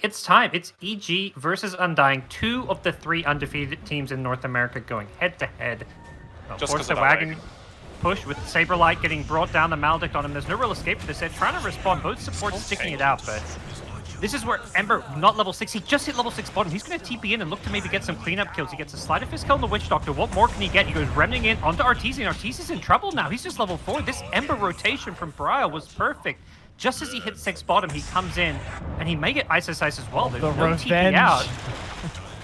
It's time. It's EG versus Undying. 2 of the 3 undefeated teams in North America going head-to-head. Just Force the wagon push with Saberlight getting brought down the Maledict on him. There's no real escape for this. They're trying to respond. Both supports sticking it out, but this is where Ember, not level 6, he just hit level 6 bottom. He's going to TP in and look to maybe get some cleanup kills. He gets a Sleight of Fist kill on the Witch Doctor. What more can he get? He goes Remning in onto Arteezy, and Arteezy's in trouble now. He's just level 4. This Ember rotation from Bryle was perfect. Just as he hits 6 bottom, he comes in, and he may get Ice as well. There's no TP out.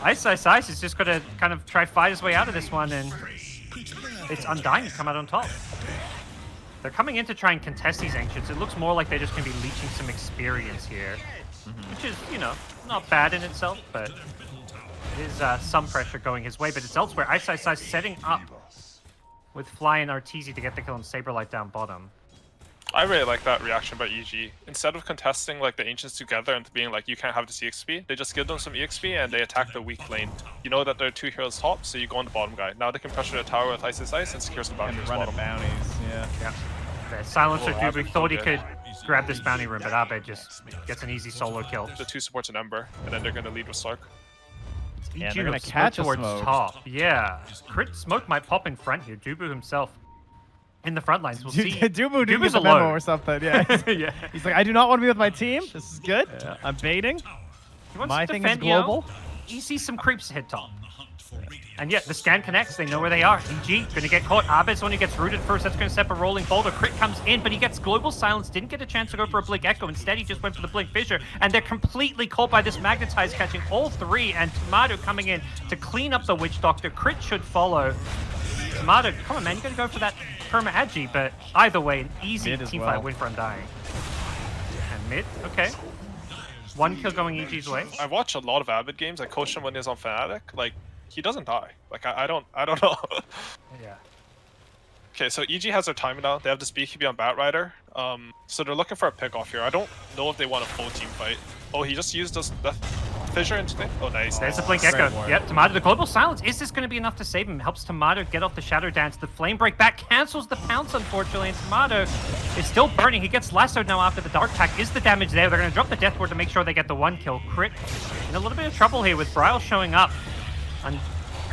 Ice is just going to kind of try fight his way out of this one, and it's Undying to come out on top. They're coming in to try and contest these Ancients. It looks more like they're just going to be leeching some experience here, which is, you know, not bad in itself, but it is some pressure going his way. But it's elsewhere. Ice setting up with Fly and Arteezy to get the kill on Saberlight down bottom. I really like that reaction by EG. Instead of contesting like the Ancients together and being like, you can't have this EXP, they just give them some EXP and they attack the weak lane. You know that there are 2 heroes top, so you go on the bottom guy. Now they can pressure the tower with Ice and secure some bounties. And run bounties, yeah. The Silencer Dubu thought he could grab this bounty room, but Abed just gets an easy solo kill. The 2 supports an Ember, and then they're going to lead with Slark. Yeah, they're going to catch a towards smoke. Top. Yeah. Crit smoke might pop in front here. Dubu himself in the front lines. We'll see. Dubu didn't Dubu's get the memo or something. Yeah. Yeah. He's like, I do not want to be with my team. This is good. Yeah. I'm baiting. My thing is global. He sees some creeps hit top. And yet, the scan connects. They know where they are. EG going to get caught. Abed's one who gets rooted first. That's going to set a rolling boulder. Crit comes in, but he gets global silence. Didn't get a chance to go for a Blink Echo. Instead, he just went for the Blink Fissure. And they're completely caught by this Magnetize, catching all 3. And Tomato coming in to clean up the Witch Doctor. Crit should follow. Tomato, come on, man. You're going to go for that Perma Agi. But either way, an easy teamfight win for Undying. And mid, okay. 1 kill going EG's way. I watch a lot of Abed games. I coach him when he's on Fnatic. Like, he doesn't die. Like, I don't know. Yeah. Okay, so EG has their timing now. They have this BKB on Batrider. So they're looking for a pick off here. I don't know if they want a full team fight. Oh, he just used the Fissure into thing. Oh, nice. There's a Blink Echo. Yep, Tomato, the global silence. Is this going to be enough to save him? Helps Tomato get off the Shadow Dance. The Flame Break back cancels the pounce, unfortunately, and Tomato is still burning. He gets lassoed now after the Dark Pack. Is the damage there? They're going to drop the Death Ward to make sure they get the 1 kill. Crit in a little bit of trouble here with Bryle showing up. And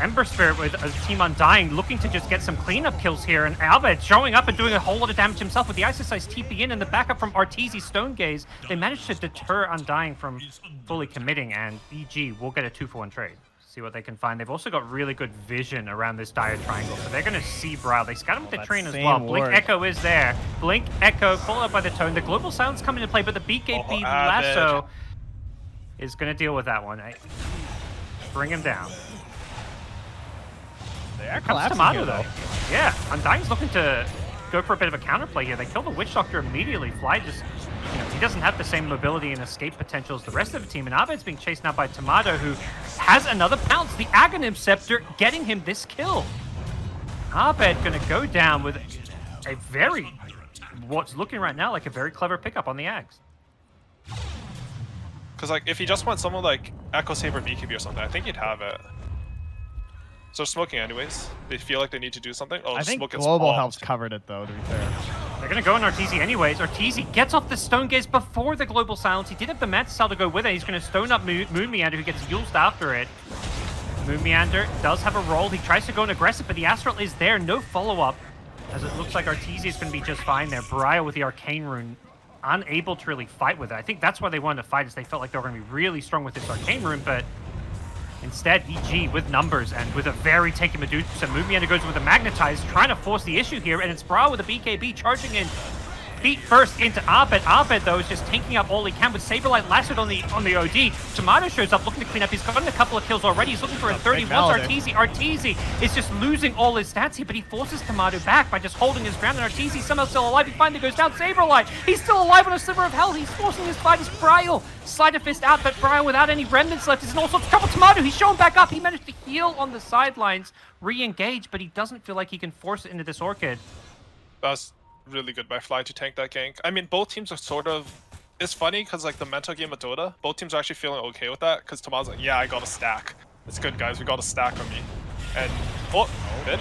Ember Spirit with a team Undying looking to just get some cleanup kills here, and Albert showing up and doing a whole lot of damage himself with the Ice TP in and the backup from Arteezy Stone Gaze. They managed to deter Undying from fully committing, and EG will get a 2-for-1 trade. See what they can find. They've also got really good vision around this dire triangle, so they're going to see Bryle. They scout him with the train as well. Blink Echo is there. Blink Echo followed up by the Tone. The global silence coming into play, but the BKB lasso is going to deal with that one. Bring him down. There comes Tomato, though. Yeah, Undying's looking to go for a bit of a counterplay here. They kill the Witch Doctor immediately. Fly just, you know, he doesn't have the same mobility and escape potential as the rest of the team. And Abed's being chased now by Tomato, who has another pounce. The Aghanim Scepter getting him this kill. Abed going to go down with a very, what's looking right now like a very clever pickup on the Ags. Because like, if he just went someone like Echo Saber BKB or something, I think he'd have it. So they're smoking anyways. They feel like they need to do something. Oh, I think global helps covered it though, to be fair. They're going to go on Arteezy anyways. Arteezy gets off the Stone Gaze before the global silence. He did have the Mantis to go with it. He's going to stone up Moon Meander, who gets Yulzed after it. Moon Meander does have a roll. He tries to go and aggressive, but the Astral is there. No follow-up, as it looks like Arteezy is going to be just fine there. Bryle with the Arcane Rune, unable to really fight with it. I think that's why they wanted to fight, is they felt like they were going to be really strong with this Arcane Rune, but instead, EG with numbers and with a very taken Medusa. Moon Meander goes with a Magnetize, trying to force the issue here, and it's Bryle with a BKB charging in feet first into Abed. Abed, though, is just tanking up all he can with Saberlight lassoed on the OD. Tomato shows up looking to clean up. He's gotten a couple of kills already. He's looking for a 30 once Arteezy is just losing all his stats here, but he forces Tomato back by just holding his ground, and Arteezy somehow still alive. He finally goes down. Saberlight, he's still alive on a sliver of hell. He's forcing his fight as Bryle. Sleight of Fist out, but Bryle without any remnants left is in all sorts of trouble. Tomato, he's showing back up. He managed to heal on the sidelines, re-engage, but he doesn't feel like he can force it into this Orchid. That's really good by Fly to tank that gank. I mean, both teams are sort of... It's funny because like the mental game of Dota, both teams are actually feeling okay with that because Tomato's like, yeah, I got a stack. It's good, guys. We got a stack on me. And... Oh, good.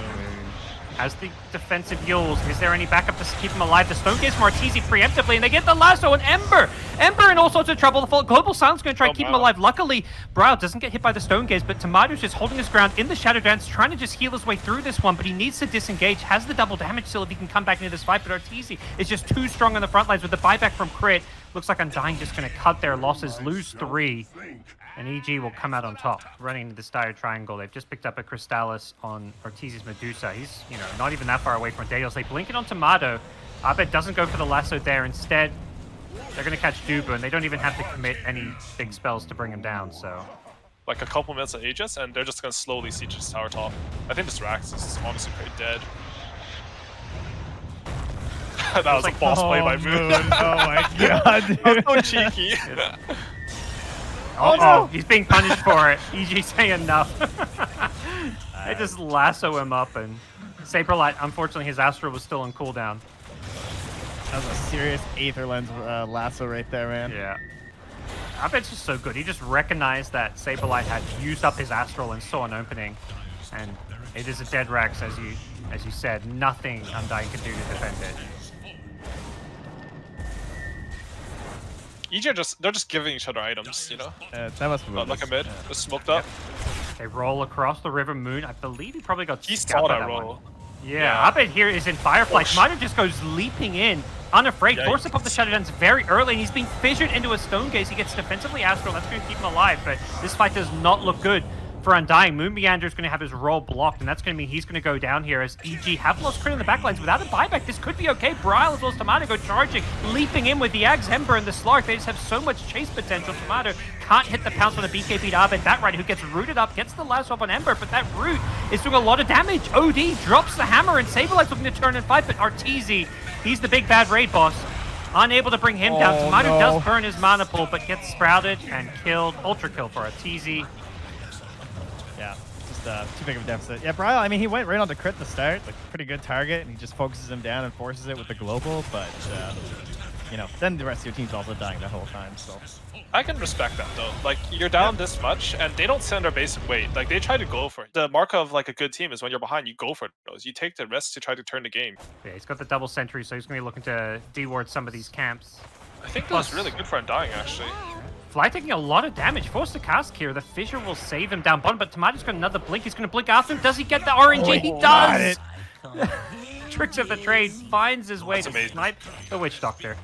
has the defensive Yules. Is there any backup to keep him alive? The Stone Gaze from Arteezy preemptively, and they get the lasso, and Ember in all sorts of trouble. The Global Silence going to try to keep him alive. Luckily, Brow doesn't get hit by the Stone Gaze, but Tomato's just holding his ground in the Shadow Dance, trying to just heal his way through this one, but he needs to disengage, has the double damage still if he can come back into this fight, but Arteezy is just too strong on the front lines with the buyback from Crit. Looks like Undying just going to cut their losses, lose 3. And EG will come out on top, running into this dire triangle. They've just picked up a Crystallis on Ortiz's Medusa. He's, you know, not even that far away from Daniels. They blink it on Tomato. Abed doesn't go for the lasso there. Instead, they're going to catch Dubu, and they don't even have to commit any big spells to bring him down, so... Like a couple minutes of Aegis, and they're just going to slowly siege this tower top. I think this Rax is honestly pretty dead. That was like a boss play by Moon. Oh my god, dude. That was so cheeky. Oh no! He's being punished for it. EG saying enough. They just lasso him up, and Saberlight, unfortunately, his Astral was still on cooldown. That was a serious Aether Lens lasso right there, man. Yeah. I bet it's just so good. He just recognized that Saberlight had used up his Astral and saw an opening. And it is a dead Rex, as you said. Nothing Undying can do to defend it. EG they're just giving each other items, you know? That must be Like a mid, just smoked up. They roll across the river. Moon, I believe he probably got He scalped saw by that one. roll. Yeah, Abed here is in Firefly. Tomato just goes leaping in, unafraid, forced up the Shadow Dance very early, and he's being fissured into a Stone Gaze. He gets defensively Astral, that's going to keep him alive, but this fight does not look good for Undying. Moon Meander is going to have his roll blocked, and that's going to mean he's going to go down here as EG have lost Crit in the backlines. Without a buyback, this could be okay. Bryle as well as Tomato go charging, leaping in with the Ags, Ember, and the Slark. They just have so much chase potential. Tomato can't hit the pounce on a BKB to Abed. That Rider who gets rooted up, gets the lasso up on Ember, but that root is doing a lot of damage. OD drops the hammer, and Saberlight's looking to turn and fight, but Arteezy, he's the big bad raid boss. Unable to bring him down. Tomato does burn his mana pool, but gets sprouted and killed. Ultra kill for Arteezy. Yeah. Too big of a deficit. Yeah, Bryle, I mean, he went right on the crit at the start, like pretty good target, and he just focuses him down and forces it with the global, but, you know, then the rest of your team's also dying the whole time, so. I can respect that though. Like, you're down this much, and they don't send their base and wait. Like, they try to go for it. The mark of like a good team is when you're behind, you go for those. You take the risk to try to turn the game. Yeah, he's got the double sentry, so he's going to be looking to deward some of these camps. I think that was really good for Undying, actually. Fly taking a lot of damage, forced to cast here. The Fissure will save him down bottom, but Tomato's got another blink. He's going to blink after him. Does he get the RNG? He does! Tricks of the trade, finds his way to snipe the Witch Doctor.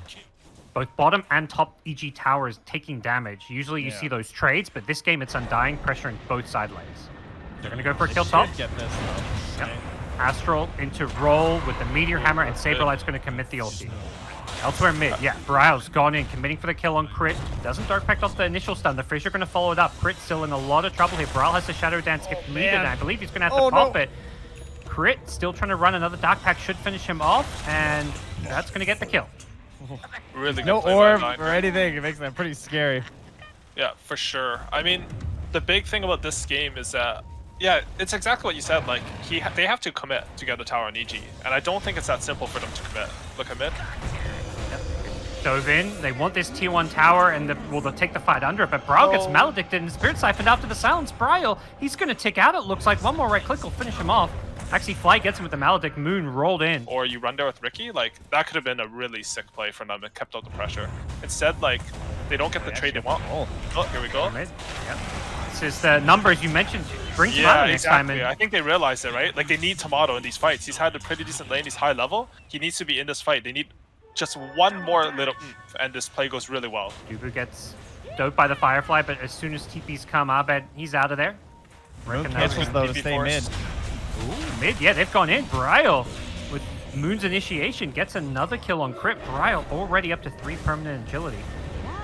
Both bottom and top EG towers taking damage. Usually you see those trades, but this game it's Undying, pressuring both side lanes. They're going to go for a kill top. Get this, yep. Astral into roll with the Meteor Hammer, and Saberlight's going to commit the ulti. Elsewhere mid, yeah, Bryle's gone in, committing for the kill on Crit. Doesn't Dark Pact off the initial stun. The Fissure going to follow it up. Crit still in a lot of trouble here. Bryle has the Shadow Dance if needed, and I believe he's going to have to pop it. Crit still trying to run another Dark Pact, should finish him off, and that's going to get the kill. Really good no play orb by or anything. It makes that pretty scary. Yeah, for sure. I mean, the big thing about this game is that, yeah, it's exactly what you said. Like, they have to commit to get the tower on EG, and I don't think it's that simple for them to commit. Look at mid. Dove in. They want this tier 1 tower, and they'll take the fight under it. But Bryle gets maledicted and Spirit Siphoned after the silence. Bryle, he's going to tick out, it looks like. One more right click will finish him off. Actually, Fly gets him with the Maledict. Moon rolled in. Or you run there with Ricky, like, that could have been a really sick play for them. It kept out the pressure. Instead, like, they don't get the trade they want. Oh, here we go. Yep. This is the numbers you mentioned. Bring Tomato next time. I think they realized it, right? Like, they need Tomato in these fights. He's had a pretty decent lane. He's high level. He needs to be in this fight. They need just one more little and this play goes really well. Dubu gets doped by the Firefly, but as soon as TP's come, Abed, he's out of there. Cancels though to stay mid. Ooh, mid, yeah, they've gone in. Bryle, with Moon's initiation, gets another kill on Crit. Bryle already up to 3 permanent agility.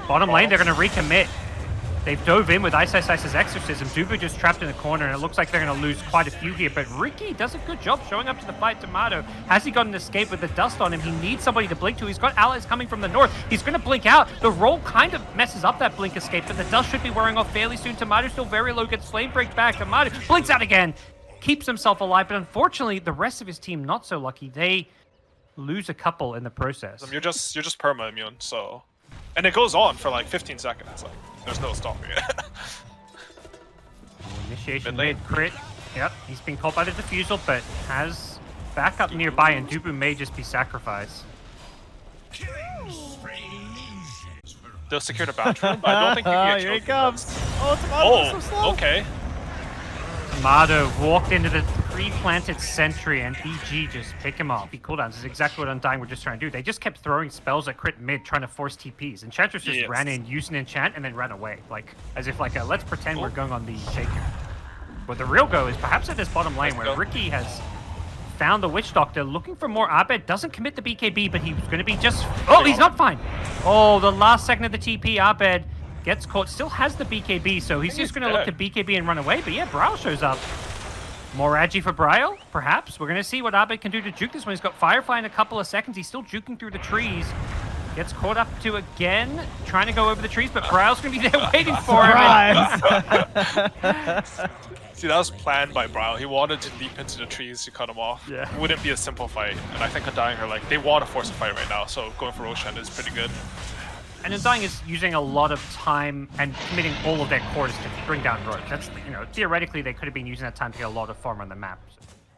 Bottom lane, they're going to recommit. They've dove in with Ice's Exorcism. Dubu just trapped in the corner, and it looks like they're going to lose quite a few here. But Ricky does a good job showing up to the fight. Tomato, has he got an escape with the dust on him? He needs somebody to blink to. He's got allies coming from the north. He's going to blink out. The roll kind of messes up that blink escape, but the dust should be wearing off fairly soon. Tomato still very low, gets flame break back. Tomato blinks out again, keeps himself alive, but unfortunately, the rest of his team not so lucky. They lose a couple in the process. You're just perma immune, so, and it goes on for like 15 seconds. Like, there's no stopping it. Initiation mid Crit. Yep, he's been caught by the defusal, but has backup nearby, and Dubu may just be sacrificed. They'll secure the bathroom, but I don't think you can get Here he killed. comes. Oh, Tomato, so slow. Okay. Tomato walked into the pre-planted sentry, and EG just pick him off. He cooldowns is exactly what Undying were just trying to do. They just kept throwing spells at crit mid, trying to force TPs. Enchantress just ran in, used an enchant, and then ran away. Like, as if like a, let's pretend we're going on the Shaker. But the real go is perhaps at this bottom lane where Ricky has found the Witch Doctor, looking for more. Abed doesn't commit the BKB, but he's going to be just... Oh, he's not fine. Oh, the last second of the TP, Abed gets caught, still has the BKB, so he's just going to look to BKB and run away. But yeah, Bryle shows up. More agi for Bryle, perhaps. We're going to see what Abed can do to juke this one. He's got Firefly in a couple of seconds. He's still juking through the trees. Gets caught up to again, trying to go over the trees, but Bryle's going to be there waiting for him. See, that was planned by Bryle. He wanted to leap into the trees to cut him off. Yeah. It wouldn't be a simple fight. And I think Undying are like, they want to force a fight right now, so going for Roshan is pretty good. And Undying is using a lot of time and committing all of their cores to bring down Roach. That's, you know, theoretically they could have been using that time to get a lot of farm on the map.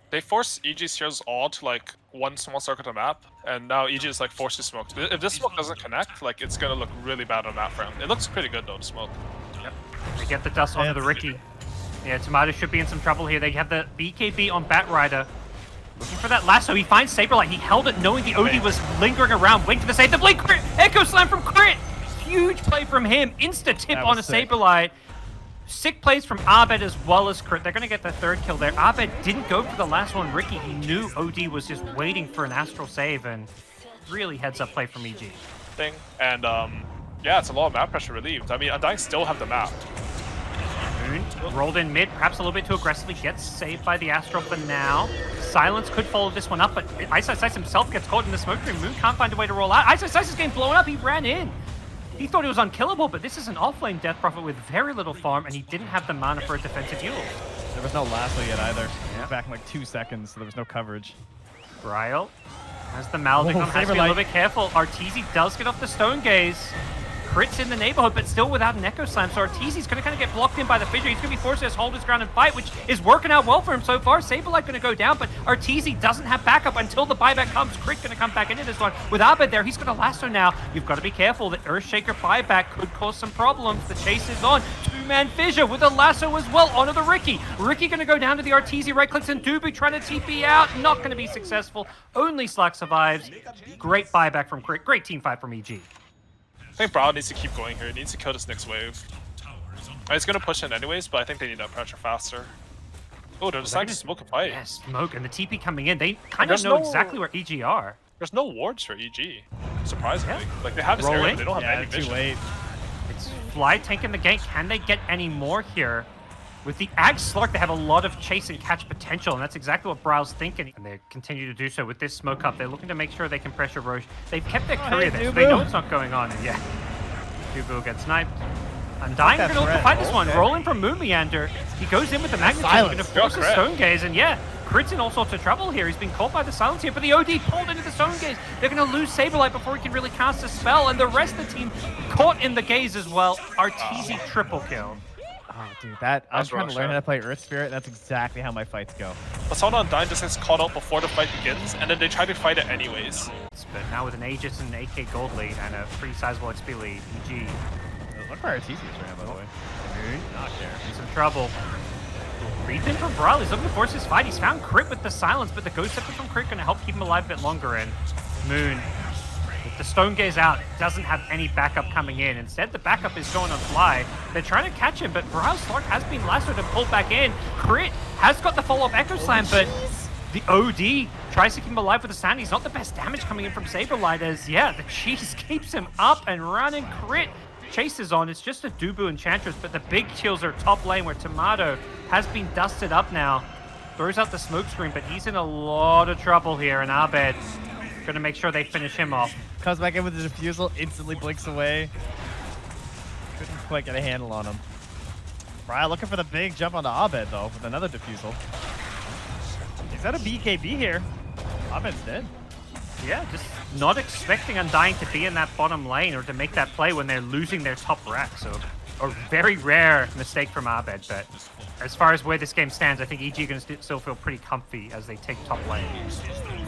They force EG's heroes all to like one small circle to map, and now EG is like forced to smoke. If this smoke doesn't connect, like it's gonna look really bad on map for him. It looks pretty good though, the smoke. Yep. They get the dust onto the Ricky. Yeah, Tomato should be in some trouble here. They have the BKB on Batrider. Looking for that lasso. He finds Saberlight. He held it knowing the OD was lingering around, waiting for the save. The blink crit! Echo Slam from Crit! Huge play from him. Insta tip on a Saberlight. Sick plays from Abed as well as Crit. They're going to get the third kill there. Abed didn't go for the last one. Ricky, he knew OD was just waiting for an Astral save, and really heads up play from EG. And yeah, it's a lot of map pressure relieved. I mean, Undying still have the map. Moon rolled in mid, perhaps a little bit too aggressively, gets saved by the Astral for now. Silence could follow this one up, but Ice himself gets caught in the smoke screen. Moon can't find a way to roll out. Ice is getting blown up. He ran in. He thought he was unkillable, but this is an offlane Death Prophet with very little farm, and he didn't have the mana for a defensive heal. There was no lasso yet either. He was back in like 2 seconds, so there was no coverage. Bryle has the Malding on, has to be a little bit careful. Arteezy does get off the Stone Gaze. Crit's in the neighborhood, but still without an Echo Slam, so Arteezy's going to kind of get blocked in by the Fissure. He's going to be forced to hold his ground and fight, which is working out well for him so far. Saberlight going to go down, but Arteezy doesn't have backup until the buyback comes. Crit going to come back into this one. With Abed there, he's got a lasso now. You've got to be careful. The Earthshaker buyback could cause some problems. The chase is on. Two-man Fissure with a lasso as well onto the Ricky. Ricky going to go down to the Arteezy, right-clicks, and Dubu trying to TP out. Not going to be successful. Only Slack survives. Great buyback from Crit. Great team fight from EG. I think Bryle needs to keep going here. He needs to kill this next wave. He's going to push in anyways, but I think they need that pressure faster. Oh, they're deciding to smoke a fight. Yeah, smoke, and the TP coming in. They kind of know exactly where EG are. There's no wards for EG, surprisingly. Like, they have this area, but they don't have any vision. Too late. It's Fly tanking the gank. Can they get any more here? With the Ag Slark, they have a lot of chase and catch potential, and that's exactly what Bryle's thinking. And they continue to do so with this smoke up. They're looking to make sure they can pressure Roche. They've kept their courier there, so they know it's not going on. And yeah, Dubu gets sniped. Undying going to look to fight this one. Rolling from Moon Meander. He goes in with the Magnitude. He's going to force the Stone Gaze, and yeah, Crit's in all sorts of trouble here. He's been caught by the Silence here, but the OD pulled into the Stone Gaze. They're going to lose Saberlight before he can really cast a spell, and the rest of the team caught in the Gaze as well. Arteezy triple kill. Oh, dude, I'm trying to learn how to play Earth Spirit. That's exactly how my fights go. Assault on Undying just gets caught out before the fight begins, and then they try to fight it anyways. But now with an Aegis and an AK gold lead and a pretty sizable XP lead, EG. Look for Arteezy right now, by the way. Not there. In some trouble. Breathe in from Bryle. He's looking to force his fight. He's found Crit with the Silence, but the Ghost Scepter from Crit going to help keep him alive a bit longer. And Moon, with the Stone Gaze out, doesn't have any backup coming in. Instead, the backup is going on Fly. They're trying to catch him, but Bryle's Slark has been lassoed and pulled back in. Crit has got the follow-up Echo Slam, but the OD tries to keep him alive with the Sand. He's not the best damage coming in from Saberlight as, yeah, the cheese keeps him up and running. Crit chases on. It's just a Dubu Enchantress, but the big kills are top lane where Tomato has been dusted up now. Throws out the smoke screen, but he's in a lot of trouble here, and Abed going to make sure they finish him off. Comes back in with the defusal, instantly blinks away. Couldn't quite get a handle on him. Bryle looking for the big jump onto Abed, though, with another defusal. Is that a BKB here? Abed's dead. Yeah, just not expecting Undying to be in that bottom lane or to make that play when they're losing their top rack. So a very rare mistake from Abed, but as far as where this game stands, I think EG are going to still feel pretty comfy as they take top lane.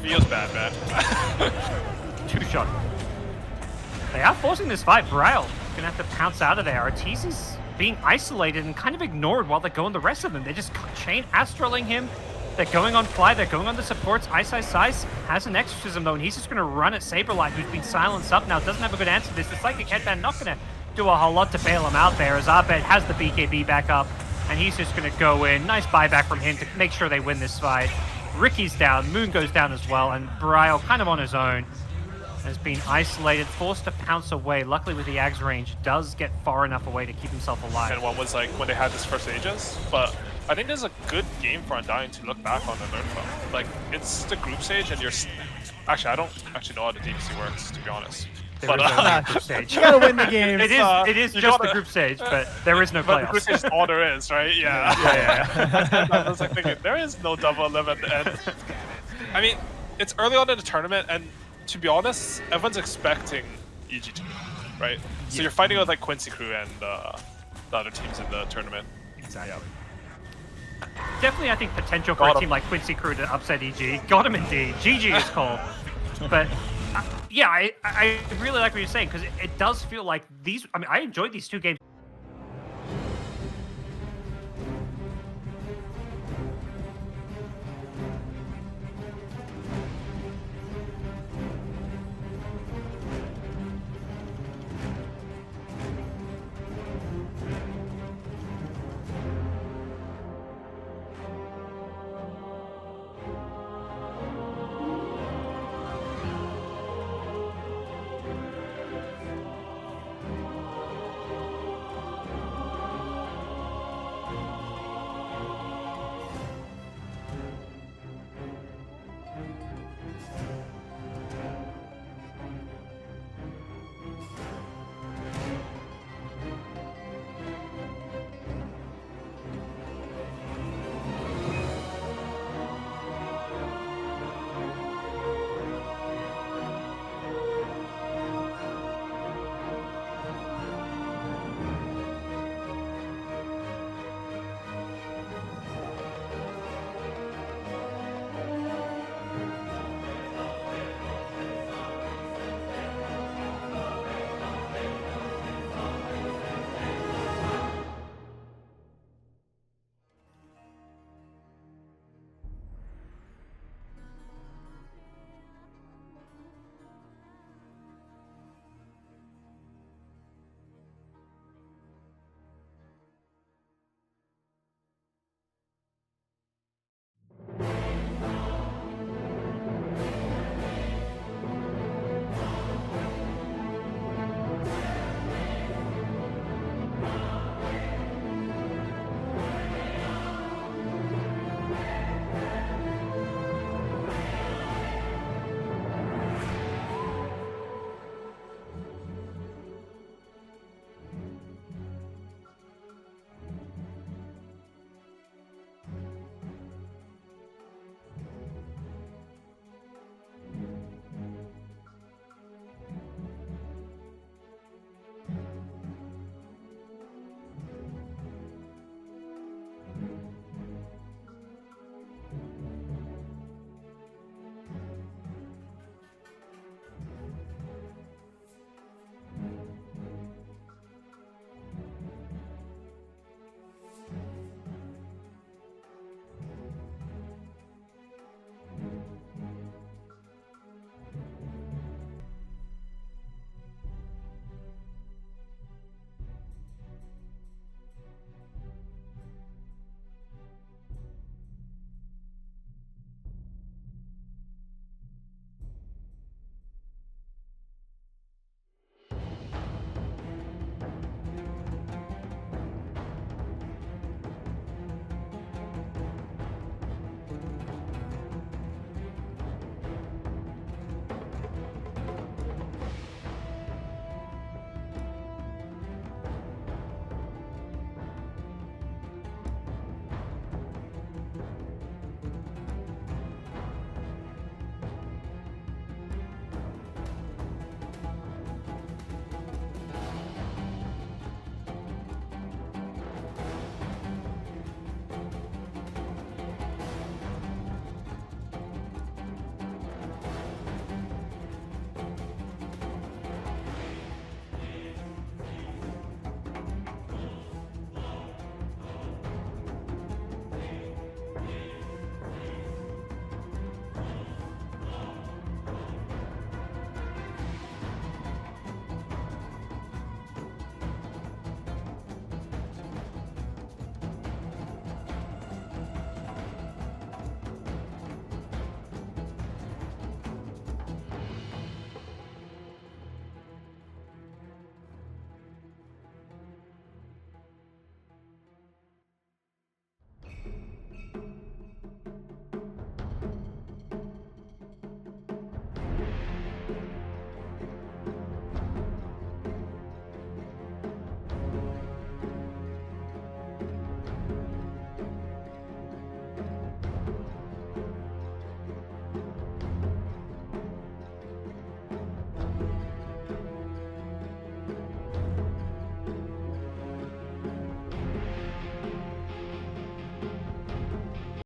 Feels bad, man. 2-shot. They are forcing this fight. Bryle going to have to pounce out of there. Arteezy's being isolated and kind of ignored while they're going the rest of them. They're just chain astraling him. They're going on Fly, they're going on the supports. Ice has an exorcism though, and he's just going to run at Saberlight, who's been silenced up now. Doesn't have a good answer to this. The Psychic Headband not going to do a whole lot to bail him out there, as Abed has the BKB back up, and he's just going to go in. Nice buyback from him to make sure they win this fight. Ricky's down, Moon goes down as well, and Bryle kind of on his own. Has been isolated, forced to pounce away. Luckily with the Ag's range, does get far enough away to keep himself alive. And one was like when they had this first Aegis, but I think there's a good game for Undying to look back on and learn from. Like, it's the group stage and you're... Actually, I don't actually know how the DPC works, to be honest. There is no group stage. You gotta win the game. It is just the group stage, but there is no But playoffs. the group stage is all there is, right? Yeah. Yeah. I was like thinking, there is no double 11, and I mean, it's early on in the tournament, and to be honest, everyone's expecting EG to win, right? So you're fighting with like Quincy Crew and the other teams in the tournament. Exactly. Definitely, I think potential for a team like Quincy Crew to upset EG. Got him indeed. GG is called. But yeah, I really like what you're saying, because it does feel like these. I mean, I enjoyed these two games.